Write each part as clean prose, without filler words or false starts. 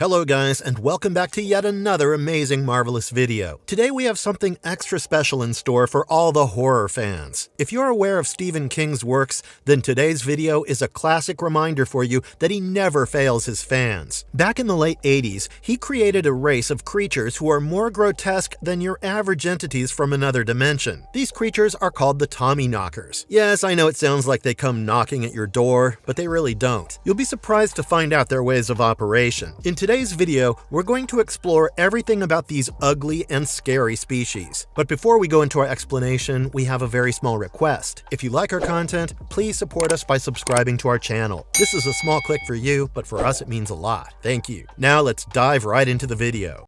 Hello guys, and welcome back to yet another amazing, marvelous video. Today we have something extra special in store for all the horror fans. If you're aware of Stephen King's works, then today's video is a classic reminder for you that he never fails his fans. Back in the late 80s, he created a race of creatures who are more grotesque than your average entities from another dimension. These creatures are called the Tommyknockers. Yes, I know it sounds like they come knocking at your door, but they really don't. You'll be surprised to find out their ways of operation. In today's video, we're going to explore everything about these ugly and scary species. But before we go into our explanation, we have a very small request. If you like our content, please support us by subscribing to our channel. This is a small click for you, but for us it means a lot. Thank you. Now let's dive right into the video.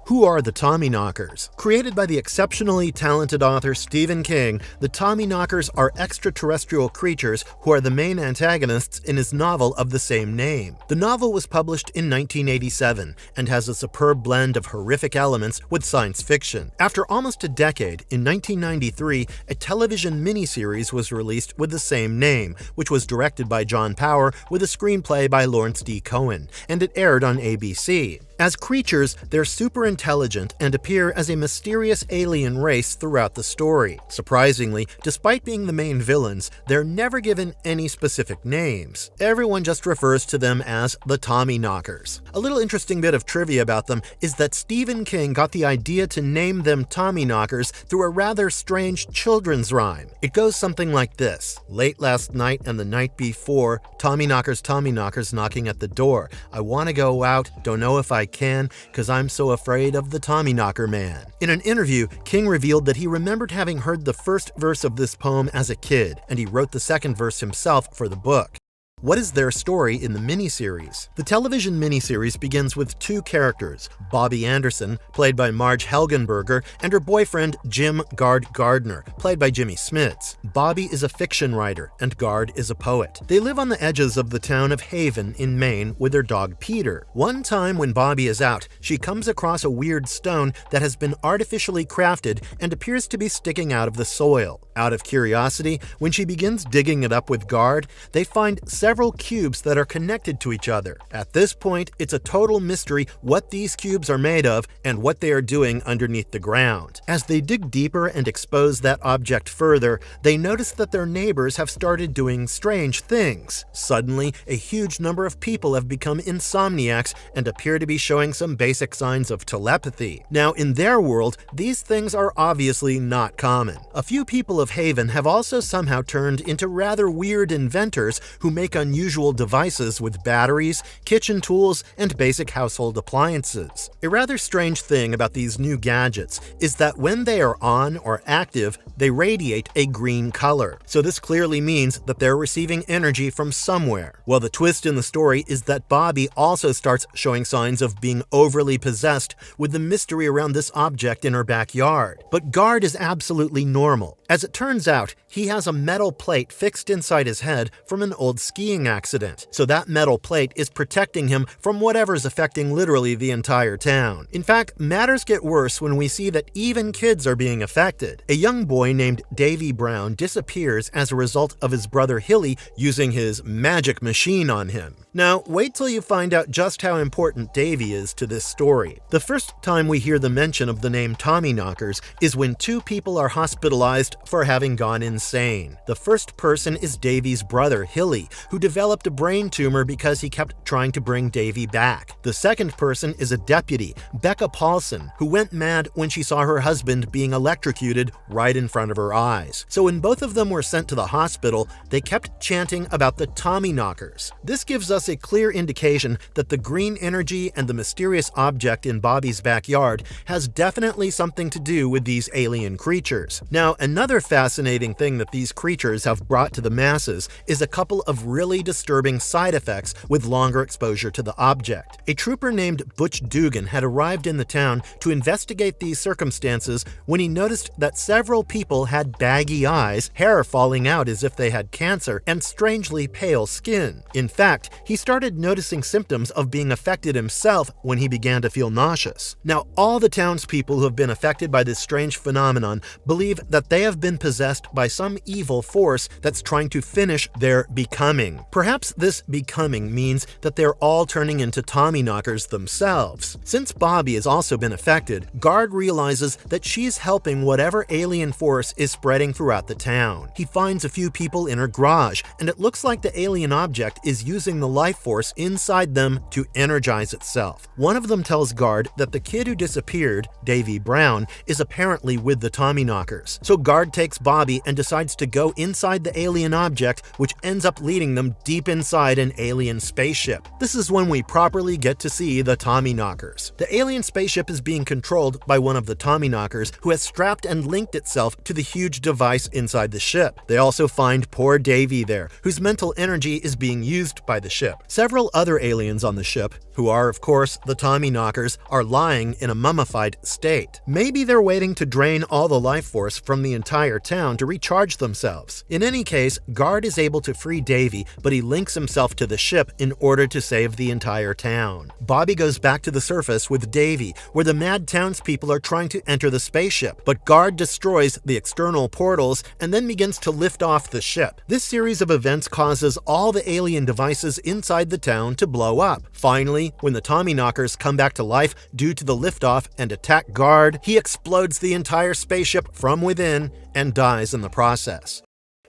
Who are the Tommyknockers? Created by the exceptionally talented author Stephen King, the Tommyknockers are extraterrestrial creatures who are the main antagonists in his novel of the same name. The novel was published in 1987 and has a superb blend of horrific elements with science fiction. After almost a decade, in 1993, a television miniseries was released with the same name, which was directed by John Power with a screenplay by Lawrence D. Cohen, and it aired on ABC. As creatures, they're super intelligent and appear as a mysterious alien race throughout the story. Surprisingly, despite being the main villains, they're never given any specific names. Everyone just refers to them as the Tommyknockers. A little interesting bit of trivia about them is that Stephen King got the idea to name them Tommyknockers through a rather strange children's rhyme. It goes something like this: late last night and the night before, Tommyknockers knocking at the door. I want to go out, don't know if I can, cause I'm so afraid of the Tommyknocker man. In an interview, King revealed that he remembered having heard the first verse of this poem as a kid, and he wrote the second verse himself for the book. What is their story in the miniseries? The television miniseries begins with two characters, Bobby Anderson, played by Marge Helgenberger, and her boyfriend Jim Guard Gardner, played by Jimmy Smits. Bobby is a fiction writer, and Guard is a poet. They live on the edges of the town of Haven in Maine with their dog Peter. One time when Bobby is out, she comes across a weird stone that has been artificially crafted and appears to be sticking out of the soil. Out of curiosity, when she begins digging it up with Guard, they find several cubes that are connected to each other. At this point, it's a total mystery what these cubes are made of and what they are doing underneath the ground. As they dig deeper and expose that object further, they notice that their neighbors have started doing strange things. Suddenly, a huge number of people have become insomniacs and appear to be showing some basic signs of telepathy. Now, in their world, these things are obviously not common. A few people of Haven have also somehow turned into rather weird inventors who make unusual devices with batteries, kitchen tools, and basic household appliances. A rather strange thing about these new gadgets is that when they are on or active, they radiate a green color. So this clearly means that they're receiving energy from somewhere. Well, the twist in the story is that Bobby also starts showing signs of being overly possessed with the mystery around this object in her backyard. But Guard is absolutely normal. As it turns out, he has a metal plate fixed inside his head from an old skiing accident, so that metal plate is protecting him from whatever's affecting literally the entire town. In fact, matters get worse when we see that even kids are being affected. A young boy named Davy Brown disappears as a result of his brother Hilly using his magic machine on him. Now, wait till you find out just how important Davy is to this story. The first time we hear the mention of the name Tommyknockers is when two people are hospitalized for having gone insane. The first person is Davy's brother Hilly, who developed a brain tumor because he kept trying to bring Davy back. The second person is a deputy, Becca Paulson, who went mad when she saw her husband being electrocuted right in front of her eyes. So when both of them were sent to the hospital, they kept chanting about the Tommyknockers. This gives us a clear indication that the green energy and the mysterious object in Bobby's backyard has definitely something to do with these alien creatures. Now, another fascinating thing that these creatures have brought to the masses is a couple of really disturbing side effects with longer exposure to the object. A trooper named Butch Dugan had arrived in the town to investigate these circumstances when he noticed that several people had baggy eyes, hair falling out as if they had cancer, and strangely pale skin. In fact, he started noticing symptoms of being affected himself when he began to feel nauseous. Now, all the townspeople who have been affected by this strange phenomenon believe that they have have been possessed by some evil force that's trying to finish their becoming. Perhaps this becoming means that they're all turning into Tommyknockers themselves. Since Bobby has also been affected, Guard realizes that she's helping whatever alien force is spreading throughout the town. He finds a few people in her garage, and it looks like the alien object is using the life force inside them to energize itself. One of them tells Guard that the kid who disappeared, Davy Brown, is apparently with the Tommyknockers. So Guard takes Bobby and decides to go inside the alien object, which ends up leading them deep inside an alien spaceship. This is when we properly get to see the Tommyknockers. The alien spaceship is being controlled by one of the Tommyknockers, who has strapped and linked itself to the huge device inside the ship. They also find poor Davy there, whose mental energy is being used by the ship. Several other aliens on the ship, who are of course the Tommyknockers, are lying in a mummified state. Maybe they're waiting to drain all the life force from the entire town to recharge themselves. In any case, Guard is able to free Davy, but he links himself to the ship in order to save the entire town. Bobby goes back to the surface with Davy, where the mad townspeople are trying to enter the spaceship, but Guard destroys the external portals and then begins to lift off the ship. This series of events causes all the alien devices inside the town to blow up. Finally, when the Tommyknockers come back to life due to the liftoff and attack Guard, he explodes the entire spaceship from within and dies in the process.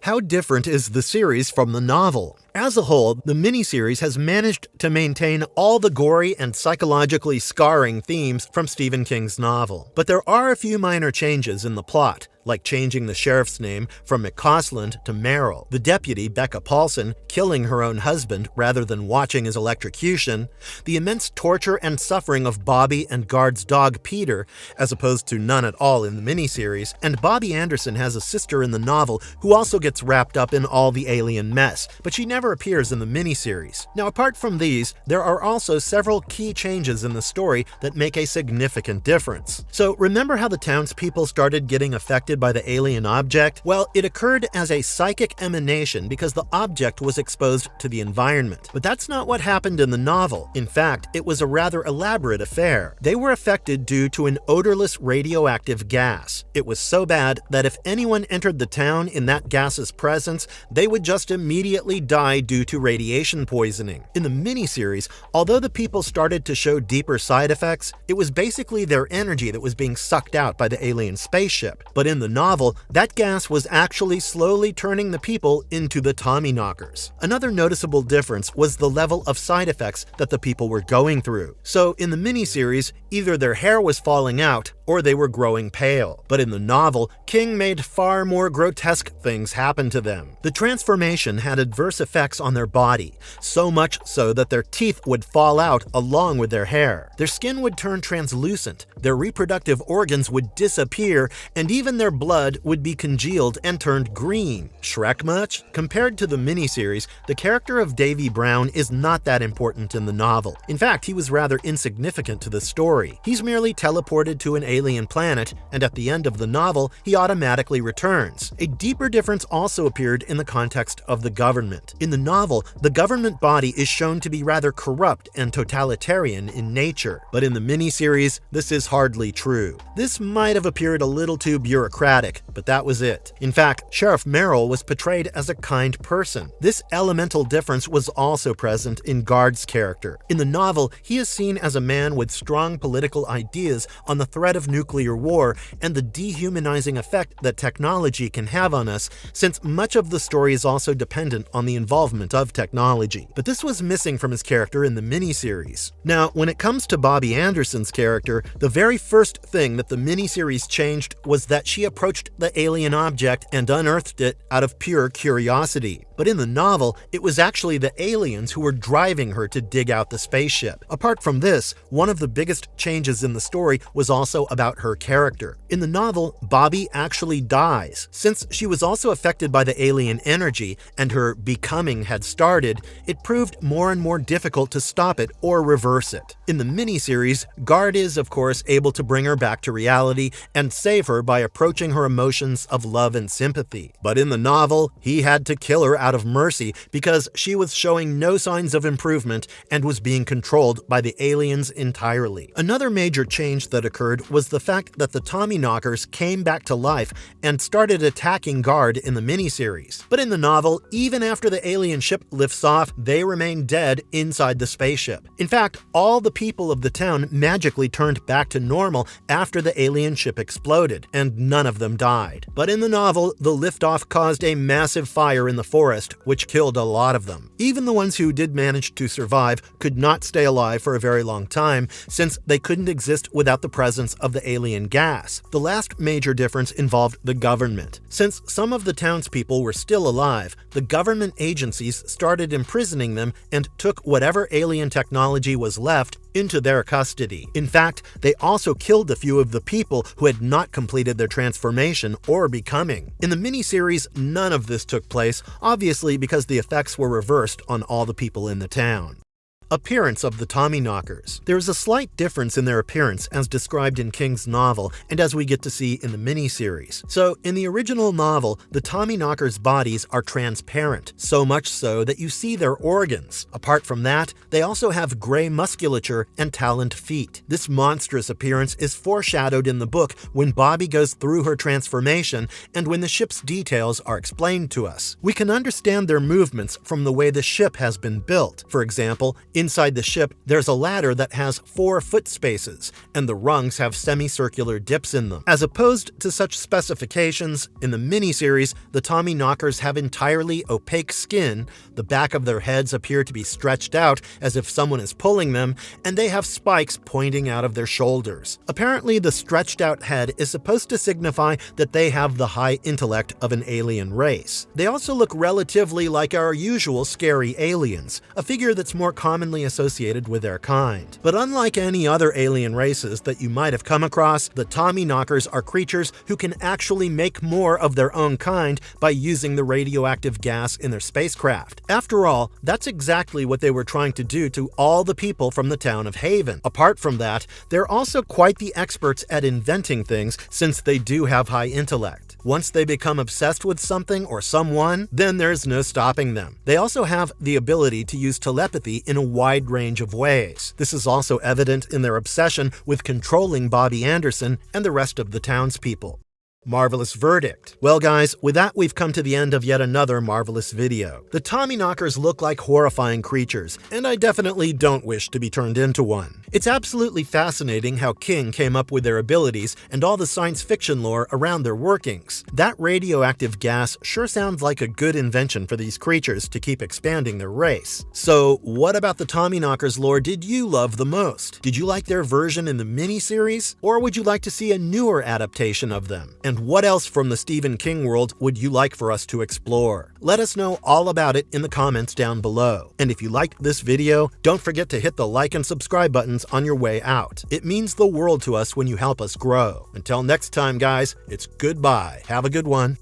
How different is the series from the novel? As a whole, the miniseries has managed to maintain all the gory and psychologically scarring themes from Stephen King's novel. But there are a few minor changes in the plot, like changing the sheriff's name from McCausland to Merrill, the deputy, Becca Paulson, killing her own husband rather than watching his electrocution, the immense torture and suffering of Bobby and Guard's dog Peter, as opposed to none at all in the miniseries, and Bobby Anderson has a sister in the novel who also gets wrapped up in all the alien mess, but she never appears in the miniseries. Now, apart from these, there are also several key changes in the story that make a significant difference. So remember how the townspeople started getting affected by the alien object? Well, it occurred as a psychic emanation because the object was exposed to the environment. But that's not what happened in the novel. In fact, it was a rather elaborate affair. They were affected due to an odorless radioactive gas. It was so bad that if anyone entered the town in that gas's presence, they would just immediately die due to radiation poisoning. In the miniseries, although the people started to show deeper side effects, it was basically their energy that was being sucked out by the alien spaceship. But in the novel, that gas was actually slowly turning the people into the Tommyknockers. Another noticeable difference was the level of side effects that the people were going through. So in the miniseries, either their hair was falling out or they were growing pale. But in the novel, King made far more grotesque things happen to them. The transformation had adverse effects on their body, so much so that their teeth would fall out along with their hair. Their skin would turn translucent, their reproductive organs would disappear, and even their blood would be congealed and turned green. Shrek much? Compared to the miniseries, the character of Davy Brown is not that important in the novel. In fact, he was rather insignificant to the story. He's merely teleported to an alien planet, and at the end of the novel, he automatically returns. A deeper difference also appeared in the context of the government. In the novel, the government body is shown to be rather corrupt and totalitarian in nature, but in the miniseries, this is hardly true. This might have appeared a little too bureaucratic, but that was it. In fact, Sheriff Merrill was portrayed as a kind person. This elemental difference was also present in Guard's character. In the novel, he is seen as a man with strong political ideas on the threat of nuclear war and the dehumanizing effect that technology can have on us, since much of the story is also dependent on the involvement of technology. But this was missing from his character in the miniseries. Now, when it comes to Bobby Anderson's character, the very first thing that the miniseries changed was that she approached the alien object and unearthed it out of pure curiosity. But in the novel, it was actually the aliens who were driving her to dig out the spaceship. Apart from this, one of the biggest changes in the story was also about her character. In the novel, Bobby actually dies. Since she was also affected by the alien energy and her becoming had started, it proved more and more difficult to stop it or reverse it. In the miniseries, Guard is, of course, able to bring her back to reality and save her by approaching her emotions of love and sympathy. But in the novel, he had to kill her out of mercy because she was showing no signs of improvement and was being controlled by the aliens entirely. Another major change that occurred was was the fact that the Tommyknockers came back to life and started attacking Guard in the miniseries. But in the novel, even after the alien ship lifts off, they remain dead inside the spaceship. In fact, all the people of the town magically turned back to normal after the alien ship exploded, and none of them died. But in the novel, the liftoff caused a massive fire in the forest, which killed a lot of them. Even the ones who did manage to survive could not stay alive for a very long time, since they couldn't exist without the presence of the alien gas. The last major difference involved the government. Since some of the townspeople were still alive, the government agencies started imprisoning them and took whatever alien technology was left into their custody. In fact, they also killed a few of the people who had not completed their transformation or becoming. In the miniseries, none of this took place, obviously because the effects were reversed on all the people in the town. Appearance of the Tommyknockers. There is a slight difference in their appearance as described in King's novel and as we get to see in the miniseries. So, in the original novel, the Tommyknockers' bodies are transparent, so much so that you see their organs. Apart from that, they also have gray musculature and taloned feet. This monstrous appearance is foreshadowed in the book when Bobby goes through her transformation and when the ship's details are explained to us. We can understand their movements from the way the ship has been built. For example, inside the ship, there's a ladder that has 4 foot spaces, and the rungs have semicircular dips in them. As opposed to such specifications, in the miniseries, the Tommyknockers have entirely opaque skin, the back of their heads appear to be stretched out as if someone is pulling them, and they have spikes pointing out of their shoulders. Apparently, the stretched out head is supposed to signify that they have the high intellect of an alien race. They also look relatively like our usual scary aliens, a figure that's more commonly associated with their kind. But unlike any other alien races that you might have come across, the Tommyknockers are creatures who can actually make more of their own kind by using the radioactive gas in their spacecraft. After all, that's exactly what they were trying to do to all the people from the town of Haven. Apart from that, they're also quite the experts at inventing things since they do have high intellect. Once they become obsessed with something or someone, then there's no stopping them. They also have the ability to use telepathy in a wide range of ways. This is also evident in their obsession with controlling Bobby Anderson and the rest of the townspeople. Marvelous verdict. Well guys, with that we've come to the end of yet another marvelous video. The Tommyknockers look like horrifying creatures, and I definitely don't wish to be turned into one. It's absolutely fascinating how King came up with their abilities and all the science fiction lore around their workings. That radioactive gas sure sounds like a good invention for these creatures to keep expanding their race. So what about the Tommyknockers lore did you love the most? Did you like their version in the miniseries? Or would you like to see a newer adaptation of them? And what else from the Stephen King world would you like for us to explore? Let us know all about it in the comments down below. And if you liked this video, don't forget to hit the like and subscribe buttons on your way out. It means the world to us when you help us grow. Until next time, guys, it's goodbye. Have a good one.